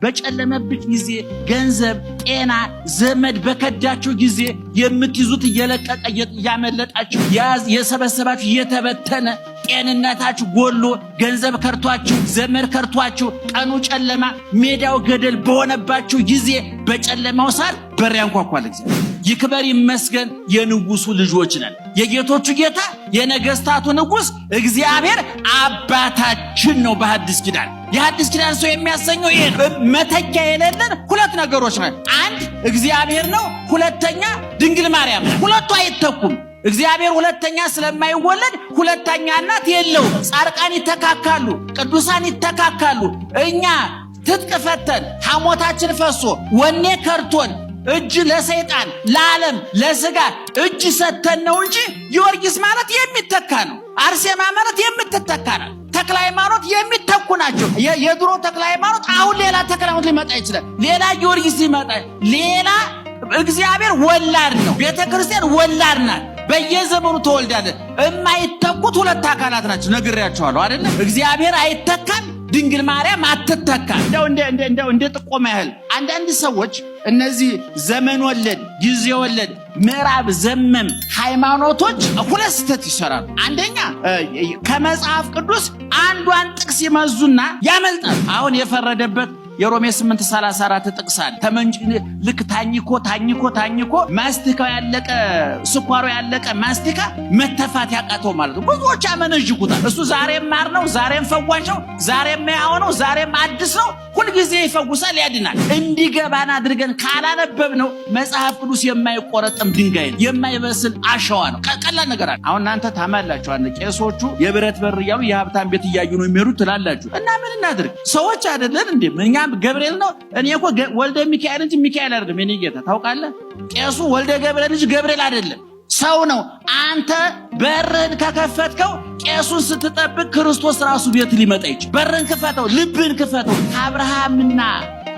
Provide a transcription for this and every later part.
በጨለመብሽ ጊዜ ገንዘብ፣ ጤና፣ ዘመድ በከዳችሁ ጊዜ የምትይዙት እየለቀቀ ያመለጣችሁ የሰበሰባችሁ እየተበተነ ጤንነታችሁ ጎሎ ገንዘብ ከርቷችሁ ዘመድ ከርቷችሁ ቀኑ ጨለማ ሜዳው ገደል በሆነባችሁ ጊዜ በጨለማው ሳል በር ያንኳኳል። እግዚአብሔር ይክበር ይመስገን። የንጉሱ ልጆች ነን። የጌቶቹ ጌታ የነገስታቱ ንጉስ እግዚአብሔር አባታችን ነው። በሐዲስ ኪዳን የሐዲስ ኪዳን ሰው የሚያሰኘው ይሄ ነው። መተኪያ የሌለን ሁለት ነገሮች ነን። አንድ እግዚአብሔር ነው፣ ሁለተኛ ድንግል ማርያም ነው። ሁለቱ አይተኩም። እግዚአብሔር ሁለተኛ ስለማይወለድ ሁለተኛ እናት የለውም። ጻድቃን ይተካካሉ፣ ቅዱሳን ይተካካሉ። እኛ ትጥቅ ፈተን ሐሞታችን ፈሶ ወኔ ከርቶን እጅ ለሰይጣን ለዓለም ለስጋ እጅ ሰተን ነው እንጂ ጊዮርጊስ ማለት የሚተካ ነው። አርሴማ ማለት የምትተካ ነው። ተክለ ሃይማኖት የሚተኩ ናቸው። የድሮ ተክለ ሃይማኖት አሁን ሌላ ተክለ ሃይማኖት ሊመጣ ይችላል። ሌላ ጊዮርጊስ ሊመጣ ሌላ እግዚአብሔር ወላድ ነው። ቤተክርስቲያን ወላድ ናት። በየዘመኑ ተወልዳለች። የማይተኩት ሁለት አካላት ናቸው። ነግሬያቸዋለሁ አይደል? እግዚአብሔር አይተካም፣ ድንግል ማርያም አትተካም። እንደ ጥቆማ ያህል አንዳንድ ሰዎች እነዚህ ዘመን ወለድ ጊዜ ወለድ ምዕራብ ዘመም ሃይማኖቶች ሁለት ስህተት ይሰራሉ። አንደኛ ከመጽሐፍ ቅዱስ አንዷን ጥቅስ ይመዙና ያመልጣል። አሁን የፈረደበት የሮሜ 8:34 ጥቅሳል ልክ ታኝኮ ማስቲካው ያለቀ ስኳሩ ያለቀ ማስቲካ መተፋት ያቃተው ማለት ነው። ብዙዎች አመነጅኩታል። እሱ ዛሬም ማር ነው፣ ዛሬም ፈዋሽ ነው፣ ዛሬም ያው ነው፣ ዛሬም አዲስ ነው፣ ሁልጊዜ ይፈውሳል፣ ያድናል። እንዲገባን አድርገን ካላነበብነው መጽሐፍ ቅዱስ የማይቆረጥም ድንጋይ ነው፣ የማይበስል አሸዋ ነው። ቀላል ነገር አለ። አሁን እናንተ ታማላችሁ። ቄሶቹ የብረት በር እያሉ የሀብታም ቤት እያዩ ነው የሚሄዱት ትላላችሁ። እና ምን እናድርግ? ሰዎች አይደለን እንዴ? እኛ ገብርኤል ነው። እኔ እኮ ወልደ ሚካኤል እንጂ ሚካኤል አይደለም። የኔ ጌታ ታውቃለህ? ቄሱ ወልደ ገብርኤል እንጂ ገብርኤል አይደለም፣ ሰው ነው። አንተ በርን ከከፈትከው ቄሱን ስትጠብቅ ክርስቶስ ራሱ ቤት ሊመጣ ይችላል። በርን ክፈተው፣ ልብን ክፈተው። ከአብርሃምና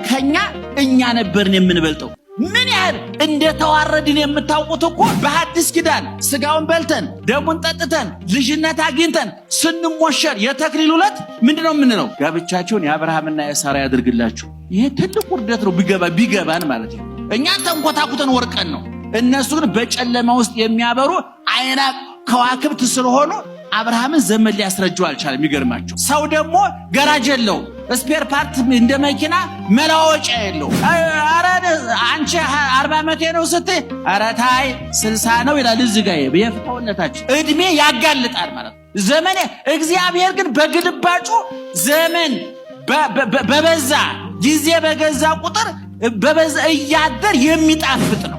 ከኛ እኛ ነበርን የምንበልጠው። ምን ያህል እንደተዋረድን የምታውቁት እኮ በሐዲስ ኪዳን ስጋውን በልተን ደሙን ጠጥተን ልጅነት አግኝተን ስንሞሸር የተክሊል ዕለት ምንድነው የምንለው? ጋብቻቸውን የአብርሃምና የሳራ ያድርግላችሁ። ይሄ ትልቅ ውርደት ነው። ቢገባን ማለት ነው። እኛ ተንኮታኩተን ወርቀን ነው። እነሱ ግን በጨለማ ውስጥ የሚያበሩ አይና ከዋክብት ስለሆኑ አብርሃምን ዘመን ሊያስረጀው አልቻለም። የሚገርማቸው ሰው ደግሞ ገራጅ የለው፣ ስፔር ፓርት እንደ መኪና መለዋወጫ የለው። አረ አንቺ 40 ዓመቴ ነው ስትይ አረ ታይ 60 ነው ይላል። እዚህ ጋር የፍታውነታችን እድሜ ያጋልጣል ማለት ነው። ዘመን እግዚአብሔር ግን በግልባጩ ዘመን በበዛ ጊዜ በገዛ ቁጥር በበዛ እያደር የሚጣፍጥ ነው።